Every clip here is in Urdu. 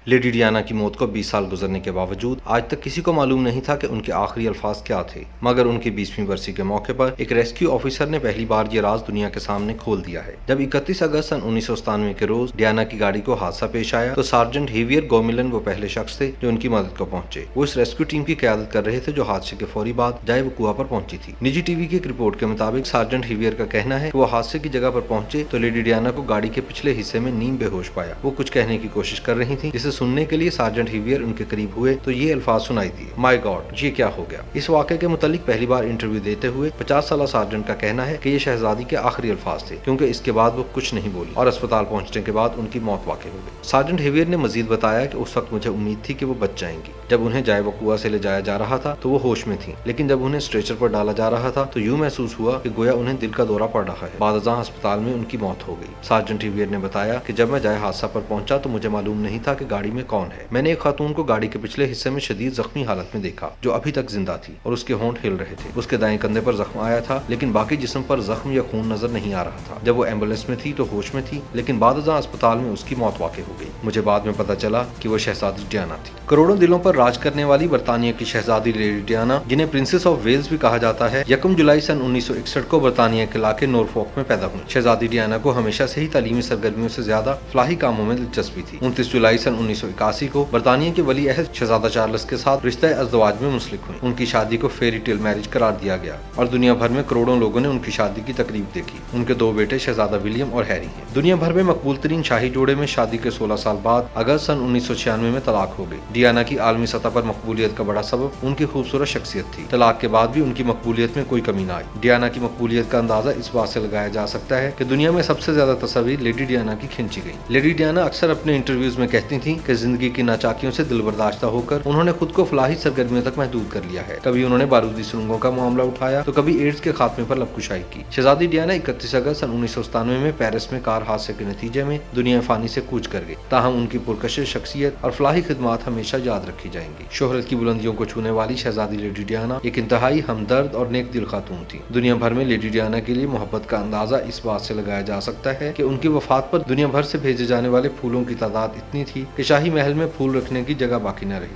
لیڈی ڈیانا کی موت کو 20 سال گزرنے کے باوجود آج تک کسی کو معلوم نہیں تھا کہ ان کے آخری الفاظ کیا تھے، مگر ان کی 20ویں برسی کے موقع پر ایک ریسکیو آفیسر نے پہلی بار یہ راز دنیا کے سامنے کھول دیا ہے۔ جب 31 اگست سن 1997 کے روز ڈیانا کی گاڑی کو حادثہ پیش آیا تو سارجنٹ ہیویئر گومیلن وہ پہلے شخص تھے جو ان کی مدد کو پہنچے۔ وہ اس ریسکیو ٹیم کی قیادت کر رہے تھے جو حادثے کے فوری بعد جائے وقوع پر پہنچی تھی۔ نجی ٹی وی کی ایک رپورٹ کے مطابق سارجنٹ ہیویئر کا کہنا ہے کہ وہ حادثے کی جگہ پر پہنچے تو لیڈی ڈیانا کو گاڑی کے پچھلے حصے میں نیم بے ہوش پایا۔ وہ کچھ کہنے کی کوشش کر رہی تھی جسے سننے کے لیے سارجنٹ ہیویئر ان کے قریب ہوئے تو یہ الفاظ سنائی دیے: مائی گاڈ، یہ کیا ہو گیا۔ اس واقعے کے متعلق پہلی بار انٹرویو دیتے ہوئے 50 سالہ سارجنٹ کا کہنا ہے کہ یہ شہزادی کے آخری الفاظ تھے کیونکہ اس کے بعد وہ کچھ نہیں بولی اور اسپتال پہنچنے کے بعد ان کی موت واقع ہو گئی۔ سارجنٹ ہیویئر نے مزید بتایا کہ اس وقت مجھے امید تھی کہ وہ بچ جائیں گی۔ جب انہیں جائے وقوع سے لے جایا جا رہا تھا تو وہ ہوش میں تھیں، لیکن جب انہیں اسٹریچر پر ڈالا جا رہا تھا تو یوں محسوس ہوا کہ گویا انہیں دل کا دورہ پڑ رہا ہے۔ بعد ازاں ہسپتال میں ان کی موت ہو گئی۔ سارجنٹ ہیویئر نے بتایا کہ جب میں جائے حادثہ پر پہنچا تو مجھے معلوم نہیں تھا کہ گاڑی میں کون ہے۔ میں نے ایک خاتون کو گاڑی کے پچھلے حصے میں شدید زخمی حالت میں دیکھا جو ابھی تک زندہ تھی اور اس کے ہونٹ ہل رہے تھے۔ اس کے دائیں کندھے پر زخم آیا تھا لیکن باقی جسم پر زخم یا خون نظر نہیں آ رہا تھا۔ جب وہ ایمبولینس میں تھی تو ہوش میں تھی، لیکن بعد ازاں اسپتال میں اس کی موت واقع ہو گئی۔ مجھے بعد میں پتہ چلا کہ وہ شہزادی ڈیانا تھی۔ کروڑوں دلوں پر راج کرنے والی برطانیہ کی شہزادی لیڈی ڈیانا، جنہیں پرنسس آف ویلز بھی کہا جاتا ہے، 1 جولائی سن 1961 کو برطانیہ کے علاقے نورفولک میں پیدا ہوئی۔ شہزادی ڈیانا کو ہمیشہ سے ہی تعلیمی سرگرمیوں سے زیادہ فلاحی کاموں میں دلچسپی تھی۔ 29 جولائی سن 1981 کو برطانیہ کے ولی عہد شہزادہ چارلس کے ساتھ رشتہ ازدواج میں منسلک ہوئی۔ ان کی شادی کو فیری ٹیل میرج قرار دیا گیا اور دنیا بھر میں کروڑوں لوگوں نے ان کی شادی کی تقریب دیکھی۔ ان کے 2 بیٹے شہزادہ ولیم اور ہیری ہیں۔ دنیا بھر میں مقبول ترین شاہی جوڑے میں شادی کے 16 سال بعد اگست سن 1996 میں طلاق ہو گئی۔ ڈیانا کی عالمی سطح پر مقبولیت کا بڑا سبب ان کی خوبصورت شخصیت تھی۔ طلاق کے بعد بھی ان کی مقبولیت میں کوئی کمی نہ آئی۔ ڈیانا کی مقبولیت کا اندازہ اس بات سے لگایا جا سکتا ہے کہ دنیا میں سب سے زیادہ تصاویر لیڈی ڈیانا کی کھینچی گئی۔ لیڈی ڈیانا اکثر اپنے انٹرویوز میں کہتی تھیں کہ زندگی کی ناچاکیوں سے دل برداشتہ ہو کر انہوں نے خود کو فلاحی سرگرمیوں تک محدود کر لیا ہے۔ کبھی انہوں نے بارودی سرنگوں کا معاملہ اٹھایا تو کبھی ایڈز کے خاتمے پر لب کشائی کی۔ شہزادی ڈیانا 31 اگست سن 1997 میں پیرس میں کار حادثے کے نتیجے میں دنیا فانی سے کوچ کر گئی، تاہم ان کی پرکشش شخصیت اور فلاحی خدمات ہمیشہ یاد رکھی جائیں گی۔ شہرت کی بلندیوں کو چھونے والی شہزادی لیڈی ڈیانا ایک انتہائی ہمدرد اور نیک دل خاتون تھی۔ دنیا بھر میں لیڈی ڈیانا کے لیے محبت کا اندازہ اس بات سے لگایا جا سکتا ہے کہ ان کی وفات پر دنیا بھر سے بھیجے جانے والے پھولوں کی تعداد اتنی تھی کہ شاہی محل میں پھول رکھنے کی جگہ باقی نہ رہی۔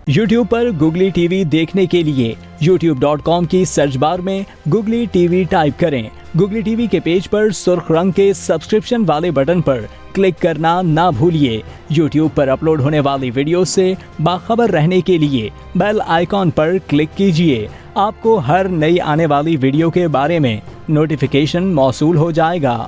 YouTube پر گوگلی ٹی وی دیکھنے کے لیے youtube.com کی سرچ بار میں گوگلی ٹی وی ٹائپ کریں۔ گوگلی ٹی وی کے پیج پر سرخ رنگ کے سبسکرپشن والے بٹن پر کلک کرنا نہ بھولیے۔ YouTube پر اپلوڈ ہونے والی ویڈیو سے باخبر رہنے کے لیے بیل آئیکن پر کلک کیجیے۔ آپ کو ہر نئی آنے والی ویڈیو کے بارے میں نوٹیفیکیشن موصول ہو جائے گا۔